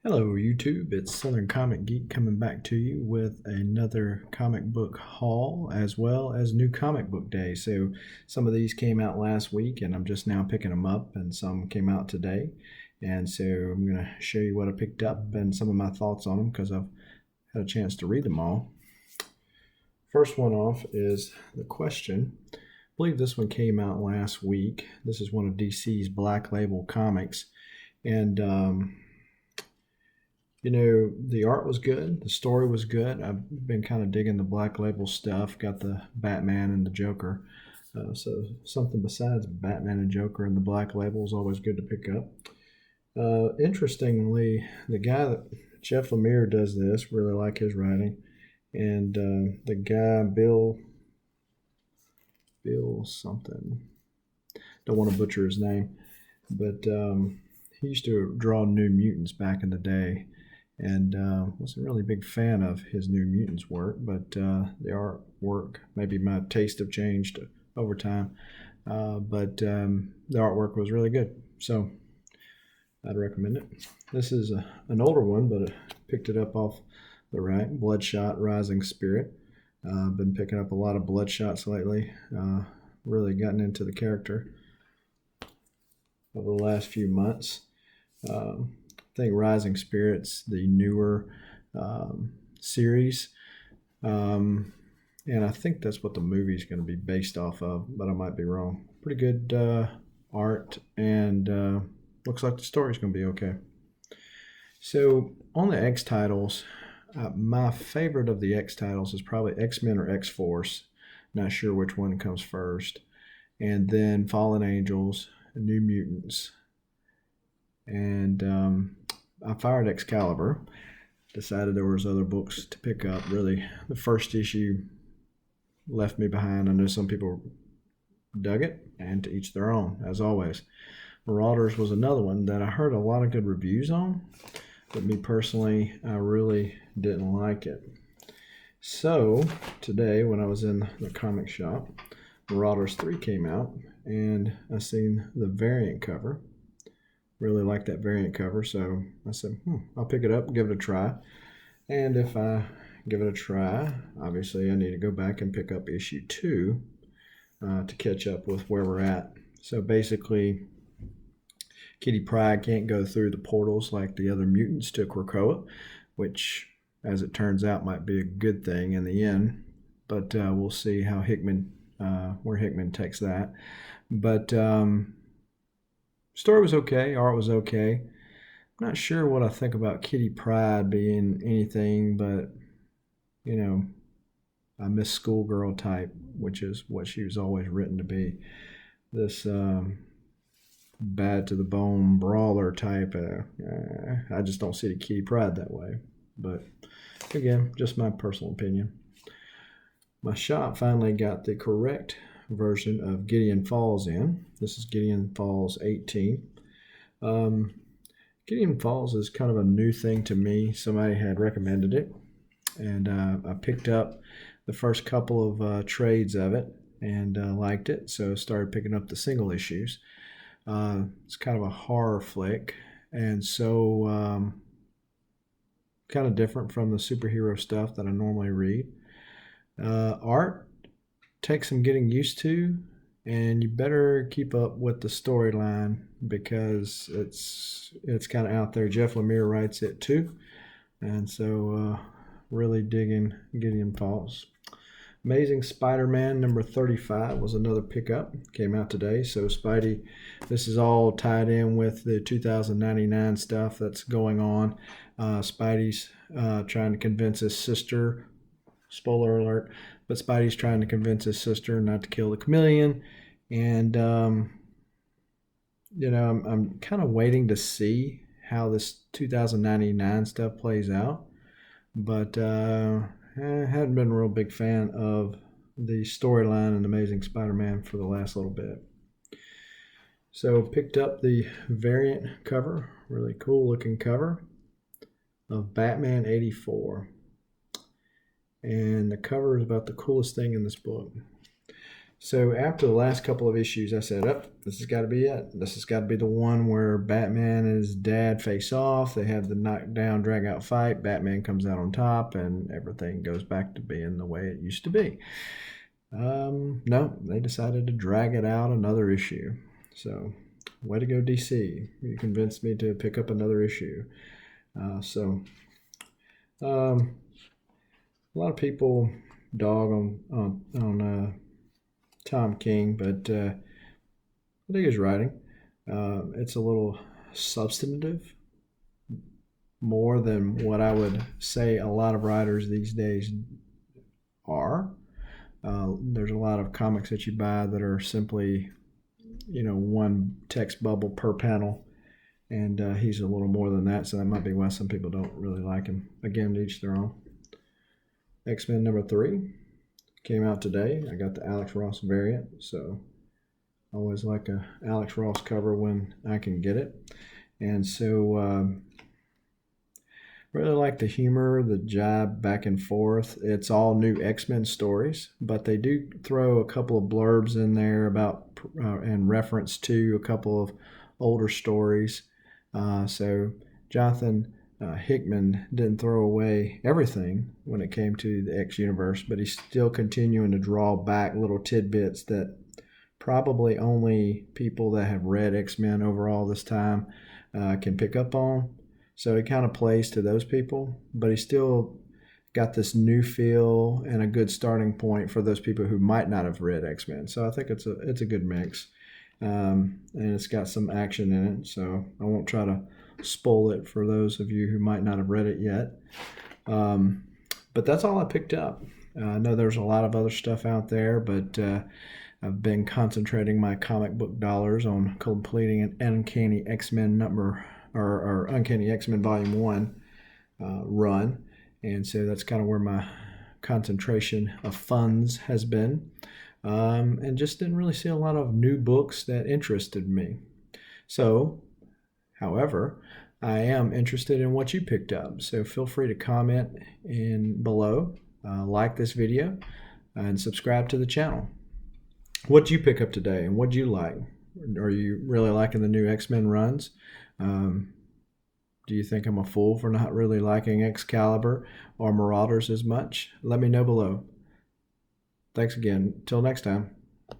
Hello YouTube, it's Southern Comic Geek coming back to you with another comic book haul as well as new comic book day. So some of these came out last week and I'm just now picking them up, and some came out today. And so I'm going to show you what I picked up and some of my thoughts on them because I've had a chance to read them all. First one off is The Question. I believe this one came out last week. This is one of DC's Black Label comics, and the art was good. The story was good. I've been kind of digging the Black Label stuff. Got the Batman and the Joker. So something besides Batman and Joker and the Black Label is always good to pick up. Interestingly, the guy that Jeff Lemire does this, really like his writing. And the guy, Bill something, don't want to butcher his name, but he used to draw New Mutants back in the day. And wasn't really a big fan of his New Mutants work, but the artwork, maybe my taste have changed over time, but the artwork was really good, so I'd recommend it. This is an older one, but I picked it up off the rack. Bloodshot, Rising Spirit. I've been picking up a lot of Bloodshots lately. Really gotten into the character over the last few months. I think Rising Spirit's the newer series, and I think that's what the movie's going to be based off of, but I might be wrong. Pretty good art, and looks like the story's going to be okay. So on the X titles, my favorite of the X titles is probably X-Men or X-Force. Not sure which one comes first. And then Fallen Angels, New Mutants, and I fired Excalibur. Decided there was other books to pick up. Really, the first issue left me behind. I know some people dug it, and to each their own, as always. Marauders was another one that I heard a lot of good reviews on, but me personally, I really didn't like it. So today, when I was in the comic shop, Marauders 3 came out, and I seen the variant cover. Really like that variant cover, so I said, I'll pick it up and give it a try. And if I give it a try, obviously I need to go back and pick up issue 2 to catch up with where we're at. So basically, Kitty Pryde can't go through the portals like the other mutants to Krakoa, which, as it turns out, might be a good thing in the end. But we'll see how where Hickman takes that. But story was okay, art was okay. I'm not sure what I think about Kitty Pryde being anything but, a Miss Schoolgirl type, which is what she was always written to be. This bad to the bone brawler type. I just don't see the Kitty Pryde that way. But again, just my personal opinion. My shop finally got the correct version of Gideon Falls in. This is Gideon Falls 18. Gideon Falls is kind of a new thing to me. Somebody had recommended it, and I picked up the first couple of trades of it and liked it, so started picking up the single issues. It's kind of a horror flick, and so kind of different from the superhero stuff that I normally read. Art takes some getting used to, and you better keep up with the storyline because it's kind of out there. Jeff Lemire writes it too, and so really digging Gideon Falls. Amazing Spider-Man number 35 was another pickup. Came out today. So Spidey, this is all tied in with the 2099 stuff that's going on. Spidey's trying to convince his sister, spoiler alert, but Spidey's trying to convince his sister not to kill the chameleon. And, I'm kind of waiting to see how this 2099 stuff plays out. But I hadn't been a real big fan of the storyline in Amazing Spider-Man for the last little bit. So picked up the variant cover, really cool looking cover of Batman 84. And the cover is about the coolest thing in this book. So after the last couple of issues, I said, "Oh, this has got to be it. This has got to be the one where Batman and his dad face off. They have the knockdown, drag-out fight. Batman comes out on top, and everything goes back to being the way it used to be." No, they decided to drag it out another issue. So, way to go, DC. You convinced me to pick up another issue. A lot of people dog on Tom King, but I think his writing, it's a little substantive, more than what I would say a lot of writers these days are. There's a lot of comics that you buy that are simply, one text bubble per panel, and he's a little more than that, so that might be why some people don't really like him. Again, to each their own. X-Men number 3 came out today. I got the Alex Ross variant, so I always like a Alex Ross cover when I can get it. And so really like the humor, the jibe back and forth. It's all new X-Men stories, but they do throw a couple of blurbs in there about and reference to a couple of older stories. So Jonathan Hickman didn't throw away everything when it came to the X universe, but he's still continuing to draw back little tidbits that probably only people that have read X-Men over all this time can pick up on. So he kind of plays to those people, but he still got this new feel and a good starting point for those people who might not have read X-Men. So I think it's a good mix, and it's got some action in it. So I won't try to spoil it for those of you who might not have read it yet. But that's all I picked up. I know there's a lot of other stuff out there, but I've been concentrating my comic book dollars on completing an Uncanny X-Men or Uncanny X-Men Volume 1 run. And so that's kind of where my concentration of funds has been. And just didn't really see a lot of new books that interested me. So, however, I am interested in what you picked up. So feel free to comment below, like this video, and subscribe to the channel. What did you pick up today, and what did you like? Are you really liking the new X-Men runs? Do you think I'm a fool for not really liking Excalibur or Marauders as much? Let me know below. Thanks again. Till next time.